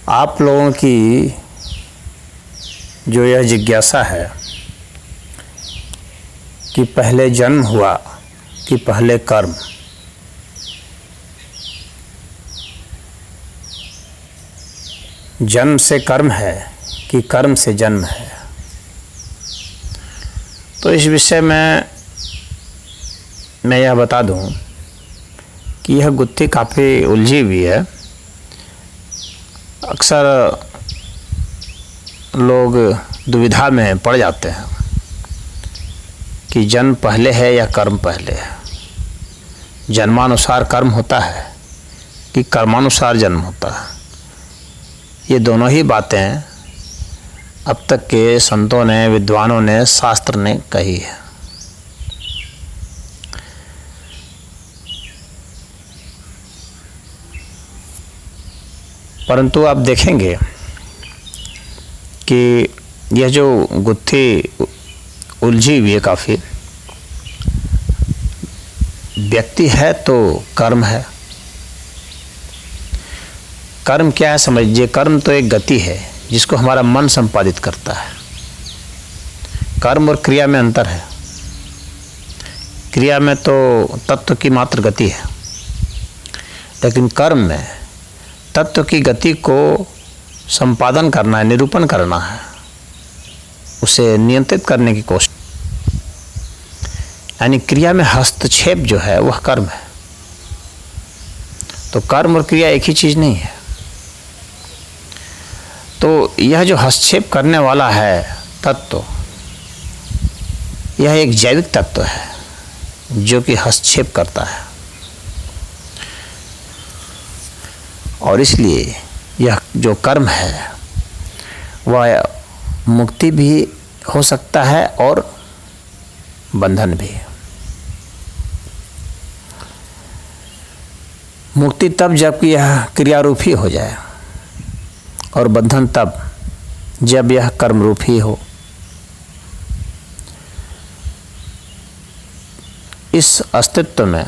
आप लोगों की जो यह जिज्ञासा है कि पहले जन्म हुआ कि पहले कर्म, जन्म से कर्म है कि कर्म से जन्म है, तो इस विषय में मैं यह बता दूं कि यह गुत्थी काफ़ी उलझी हुई है। अक्सर लोग दुविधा में पड़ जाते हैं कि जन्म पहले है या कर्म पहले है, जन्मानुसार कर्म होता है कि कर्मानुसार जन्म होता है। ये दोनों ही बातें अब तक के संतों ने, विद्वानों ने, शास्त्र ने कही है। परंतु आप देखेंगे कि यह जो गुत्थी उलझी हुई है काफ़ी, व्यक्ति है तो कर्म है। कर्म क्या है समझिए, कर्म तो एक गति है जिसको हमारा मन संपादित करता है। कर्म और क्रिया में अंतर है। क्रिया में तो तत्व की मात्र गति है, लेकिन कर्म में तत्व की गति को संपादन करना है, निरूपण करना है, उसे नियंत्रित करने की कोशिश। यानी क्रिया में हस्तक्षेप जो है वह कर्म है। तो कर्म और क्रिया एक ही चीज़ नहीं है। तो यह जो हस्तक्षेप करने वाला है तत्व, यह एक जैविक तत्व है जो कि हस्तक्षेप करता है, और इसलिए यह जो कर्म है वह मुक्ति भी हो सकता है और बंधन भी। मुक्ति तब जबकि यह क्रियारूप ही हो जाए, और बंधन तब जब यह कर्मरूप ही हो। इस अस्तित्व में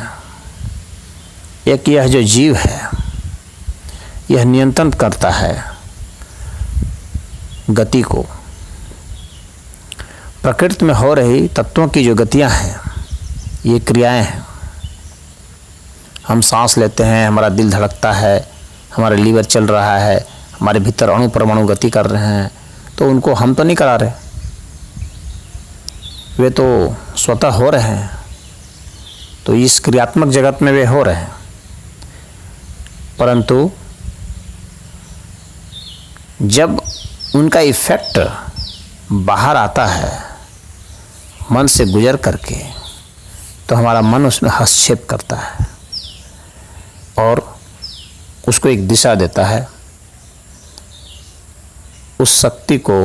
एक यह जो जीव है यह नियंत्रण करता है गति को। प्रकृति में हो रही तत्वों की जो गतियां हैं, ये क्रियाएं हैं। हम सांस लेते हैं, हमारा दिल धड़कता है, हमारा लीवर चल रहा है, हमारे भीतर अणु परमाणु गति कर रहे हैं, तो उनको हम तो नहीं करा रहे, वे तो स्वतः हो रहे हैं। तो इस क्रियात्मक जगत में वे हो रहे हैं, परंतु जब उनका इफेक्ट बाहर आता है मन से गुजर करके, तो हमारा मन उसमें हस्तक्षेप करता है और उसको एक दिशा देता है। उस शक्ति को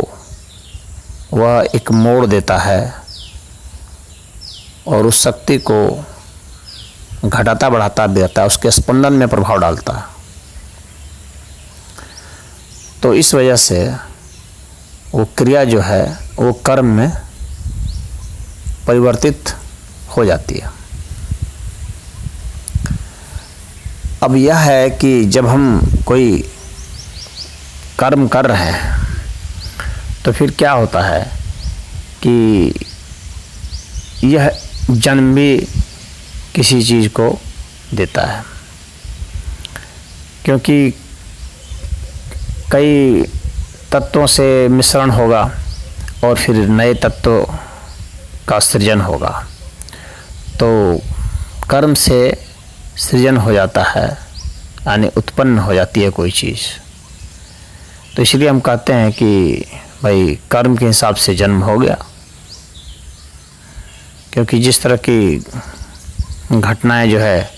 वह एक मोड़ देता है और उस शक्ति को घटाता बढ़ाता देता है, उसके स्पंदन में प्रभाव डालता है। तो इस वजह से वो क्रिया जो है वो कर्म में परिवर्तित हो जाती है। अब यह है कि जब हम कोई कर्म कर रहे हैं तो फिर क्या होता है कि यह जन्म भी किसी चीज़ को देता है, क्योंकि कई तत्वों से मिश्रण होगा और फिर नए तत्व का सृजन होगा। तो कर्म से सृजन हो जाता है, यानी उत्पन्न हो जाती है कोई चीज़। तो इसलिए हम कहते हैं कि भाई कर्म के हिसाब से जन्म हो गया, क्योंकि जिस तरह की घटनाएं जो है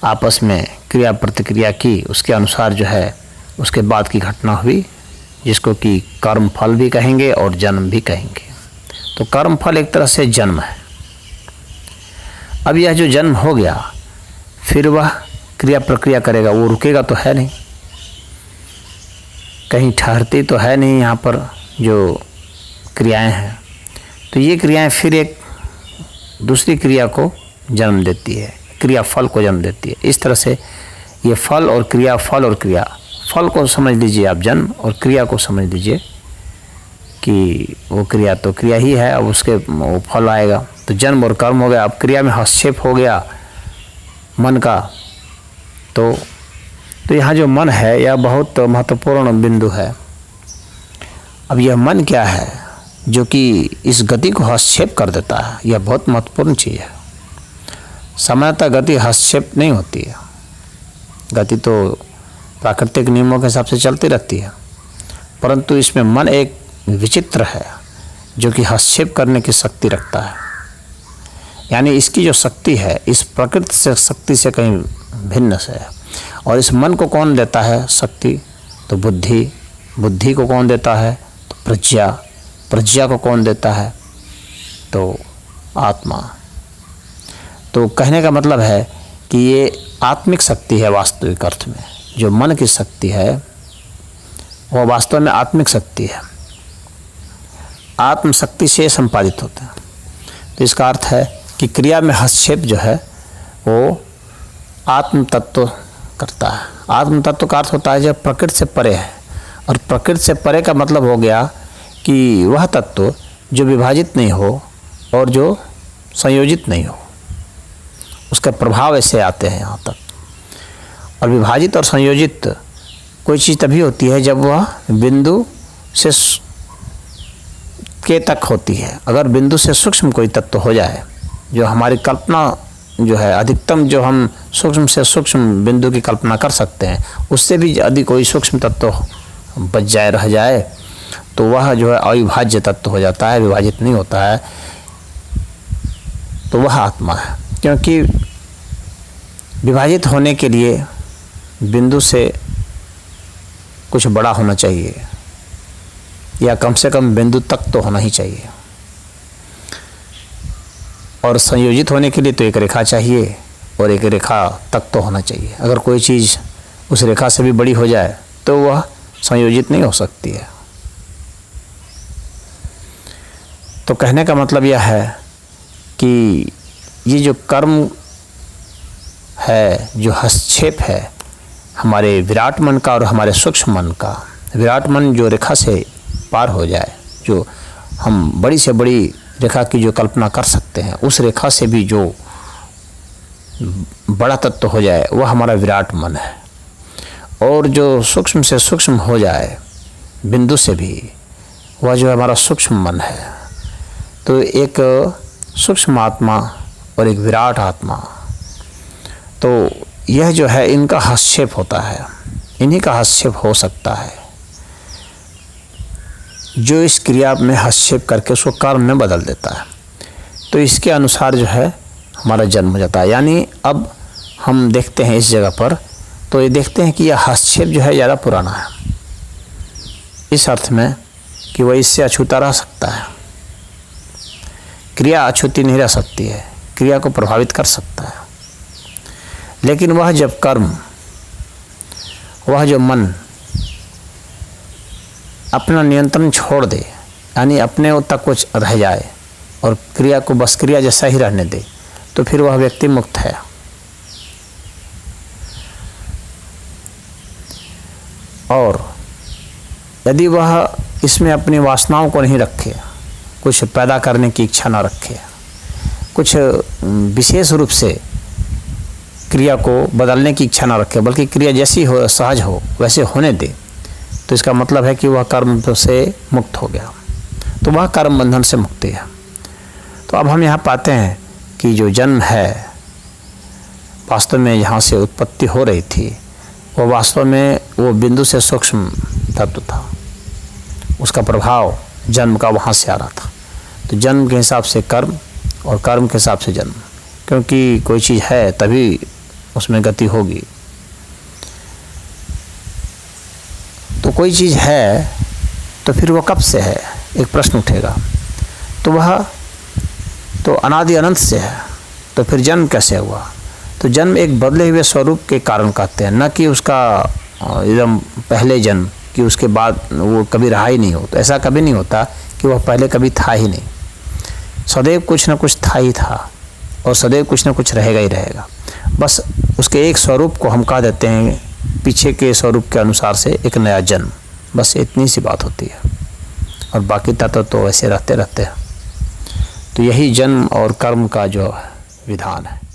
आपस में क्रिया प्रतिक्रिया की, उसके अनुसार जो है उसके बाद की घटना हुई, जिसको कि कर्म फल भी कहेंगे और जन्म भी कहेंगे। तो कर्म फल एक तरह से जन्म है। अब यह जो जन्म हो गया, फिर वह क्रिया प्रक्रिया करेगा, वो रुकेगा तो है नहीं, कहीं ठहरती तो है नहीं। यहाँ पर जो क्रियाएं हैं, तो ये क्रियाएं फिर एक दूसरी क्रिया को जन्म देती है, क्रिया फल को जन्म देती है। इस तरह से ये फल और क्रिया, फल और क्रिया, फल को समझ लीजिए आप, जन्म, और क्रिया को समझ लीजिए कि वो क्रिया तो क्रिया ही है, अब उसके वो फल आएगा। तो जन्म और कर्म हो गया, अब क्रिया में हस्तक्षेप हो गया मन का। तो यहाँ जो मन है यह बहुत महत्वपूर्ण बिंदु है। अब यह मन क्या है जो कि इस गति को हस्तक्षेप कर देता है, यह बहुत महत्वपूर्ण चीज़ है। सामान्यतः गति हस्तक्षेप नहीं होती है, गति तो प्राकृतिक नियमों के हिसाब से चलती रहती है, परंतु इसमें मन एक विचित्र है जो कि हस्तक्षेप करने की शक्ति रखता है। यानी इसकी जो शक्ति है इस प्रकृति से शक्ति से कहीं भिन्न से है। और इस मन को कौन देता है शक्ति? तो बुद्धि। बुद्धि को कौन देता है? तो प्रज्ञा। प्रज्ञा को कौन देता है? तो आत्मा। तो कहने का मतलब है कि ये आत्मिक शक्ति है वास्तविक अर्थ में। जो मन की शक्ति है वह वास्तव में आत्मिक शक्ति है, आत्म शक्ति से संपादित होता है। तो इसका अर्थ है कि क्रिया में हस्तक्षेप जो है वो आत्म तत्व करता है। आत्म तत्व का अर्थ होता है जब प्रकृति से परे है, और प्रकृति से परे का मतलब हो गया कि वह तत्व जो विभाजित नहीं हो और जो संयोजित नहीं हो, उसका प्रभाव ऐसे आते हैं यहाँ तक। और विभाजित और संयोजित कोई चीज़ तभी होती है जब वह बिंदु से के तक होती है। अगर बिंदु से सूक्ष्म कोई तत्व हो जाए, जो हमारी कल्पना जो है अधिकतम, जो हम सूक्ष्म से सूक्ष्म बिंदु की कल्पना कर सकते हैं, उससे भी अधिक कोई सूक्ष्म तत्व बच जाए, रह जाए, तो वह जो है अविभाज्य तत्व हो जाता है, विभाजित नहीं होता है, तो वह आत्मा है। क्योंकि विभाजित होने के लिए बिंदु से कुछ बड़ा होना चाहिए, या कम से कम बिंदु तक तो होना ही चाहिए। और संयोजित होने के लिए तो एक रेखा चाहिए, और एक रेखा तक तो होना चाहिए। अगर कोई चीज़ उस रेखा से भी बड़ी हो जाए तो वह संयोजित नहीं हो सकती है। तो कहने का मतलब यह है कि ये जो कर्म है, जो हस्तक्षेप है हमारे विराट मन का और हमारे सूक्ष्म मन का, विराट मन जो रेखा से पार हो जाए, जो हम बड़ी से बड़ी रेखा की जो कल्पना कर सकते हैं, उस रेखा से भी जो बड़ा तत्व हो जाए वह हमारा विराट मन है। और जो सूक्ष्म से सूक्ष्म हो जाए बिंदु से भी, वह जो हमारा सूक्ष्म मन है। तो एक सूक्ष्म आत्मा और एक विराट आत्मा, तो यह जो है इनका हस्तक्षेप होता है, इन्हीं का हस्तक्षेप हो सकता है, जो इस क्रिया में हस्तक्षेप करके उसको कर्म में बदल देता है। तो इसके अनुसार जो है हमारा जन्म हो जाता है। यानी अब हम देखते हैं इस जगह पर, तो ये देखते हैं कि यह हस्तक्षेप जो है ज़्यादा पुराना है, इस अर्थ में कि वह इससे अछूता रह सकता है। क्रिया अछूती नहीं रह सकती है, क्रिया को प्रभावित कर सकता है, लेकिन वह जब कर्म, वह जो मन अपना नियंत्रण छोड़ दे, यानी अपने तक कुछ रह जाए और क्रिया को बस क्रिया जैसा ही रहने दे, तो फिर वह व्यक्ति मुक्त है। और यदि वह इसमें अपनी वासनाओं को नहीं रखे, कुछ पैदा करने की इच्छा ना रखे, कुछ विशेष रूप से क्रिया को बदलने की इच्छा ना रखे, बल्कि क्रिया जैसी हो, सहज हो वैसे होने दे, तो इसका मतलब है कि वह कर्म से मुक्त हो गया। तो वह कर्म बंधन से मुक्ति है। तो अब हम यहाँ पाते हैं कि जो जन्म है वास्तव में यहाँ से उत्पत्ति हो रही थी, वो वास्तव में वो बिंदु से सूक्ष्म तत्व था, उसका प्रभाव जन्म का वहाँ से आ रहा था। तो जन्म के हिसाब से कर्म और कर्म के हिसाब से जन्म, क्योंकि कोई चीज़ है तभी उसमें गति होगी। तो कोई चीज़ है तो फिर वो कब से है, एक प्रश्न उठेगा। तो वह तो अनादि अनंत से है, तो फिर जन्म कैसे हुआ? तो जन्म एक बदले हुए स्वरूप के कारण कहते हैं, न कि उसका एकदम पहले जन्म कि उसके बाद वो कभी रहा ही नहीं हो। तो ऐसा कभी नहीं होता कि वह पहले कभी था ही नहीं, सदैव कुछ न कुछ था ही था, और सदैव कुछ न कुछ रहेगा ही रहेगा। बस उसके एक स्वरूप को हम कह देते हैं पीछे के स्वरूप के अनुसार से एक नया जन्म, बस इतनी सी बात होती है। और बाकी तत्व तो ऐसे रहते हैं। तो यही जन्म और कर्म का जो विधान है।